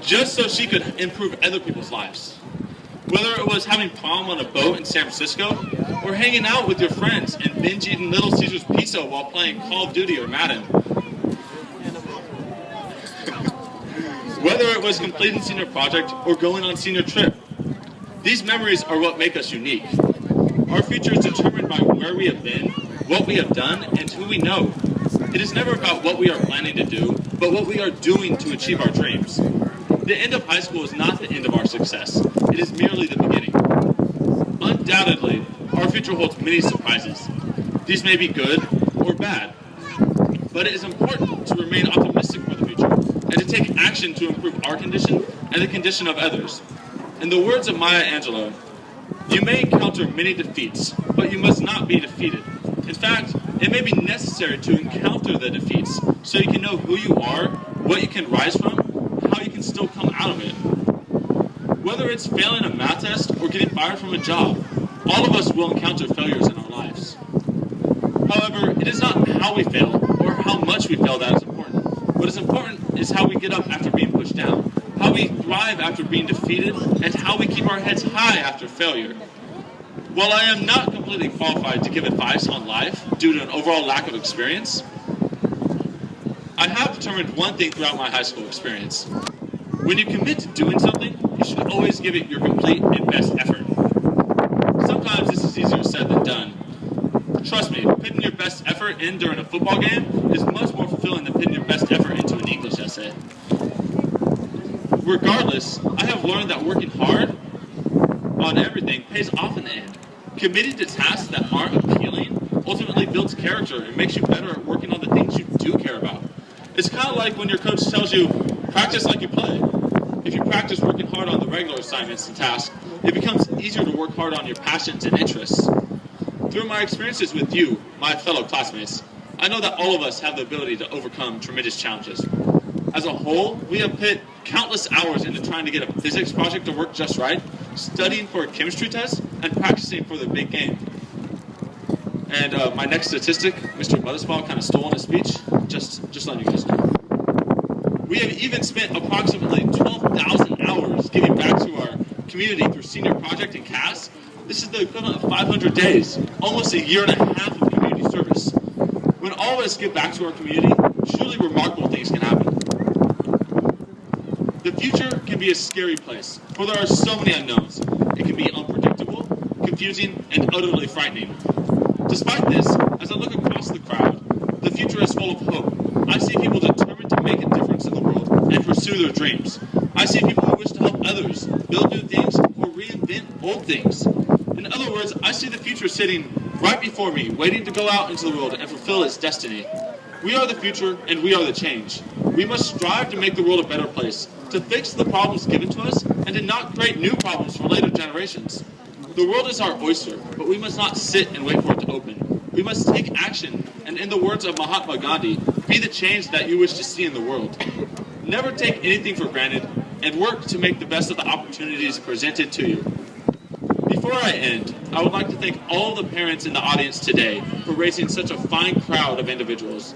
just so she could improve other people's lives. Whether it was having prom on a boat in San Francisco, or hanging out with your friends and binge eating Little Caesars pizza while playing Call of Duty or Madden. Whether it was completing senior project or going on senior trip. These memories are what make us unique. Our future is determined by where we have been, what we have done, and who we know. It is never about what we are planning to do, but what we are doing to achieve our dreams. The end of high school is not the end of our success. It is merely the beginning. Undoubtedly, our future holds many surprises. These may be good or bad, but it is important to remain optimistic for the future and to take action to improve our condition and the condition of others. In the words of Maya Angelou, you may encounter many defeats, but you must not be defeated. In fact, it may be necessary to encounter the defeats so you can know who you are, what you can rise from, how you can still come out of it. Whether it's failing a math test or getting fired from a job, all of us will encounter failures in our lives. However, it is not how we fail or how much we fail that is important. What is important is how we get up after being pushed down, how we thrive after being defeated, and how we keep our heads high after failure. While I am not completely qualified to give advice on life due to an overall lack of experience, I have determined one thing throughout my high school experience. When you commit to doing something, you should always give it your complete and best effort. Sometimes this is easier said than done. Trust me, putting your best effort in during a football game is much more fulfilling than putting your best effort into an English essay. Regardless, I have learned that working hard on everything pays off in the end. Committing to tasks that aren't appealing ultimately builds character and makes you better at working on the things you do care about. It's kind of like when your coach tells you, practice like you play. If you practice working hard on the regular assignments and tasks, it becomes easier to work hard on your passions and interests. Through my experiences with you, my fellow classmates, I know that all of us have the ability to overcome tremendous challenges. As a whole, we have put countless hours into trying to get a physics project to work just right, studying for a chemistry test, and practicing for the big game. And my next statistic, Mr. Mothersbaugh kind of stole in his speech, just letting you guys know. We have even spent approximately 12,000 hours giving back to our community through senior project and CAS. This is the equivalent of 500 days, almost a year and a half of community service. When all of us give back to our community, truly remarkable things can happen. The future can be a scary place, for there are so many unknowns. It can be unpredictable, confusing, and utterly frightening. Despite this, as I look across the crowd, the future is full of hope. I see people determined to make a difference in the world and pursue their dreams. I see people who wish to help others, build new things, or reinvent old things. In other words, I see the future sitting right before me, waiting to go out into the world and fulfill its destiny. We are the future, and we are the change. We must strive to make the world a better place, to fix the problems given to us, and to not create new problems for later generations. The world is our oyster, but we must not sit and wait for it to open. We must take action, and in the words of Mahatma Gandhi, be the change that you wish to see in the world. Never take anything for granted, and work to make the best of the opportunities presented to you. Before I end, I would like to thank all of the parents in the audience today for raising such a fine crowd of individuals.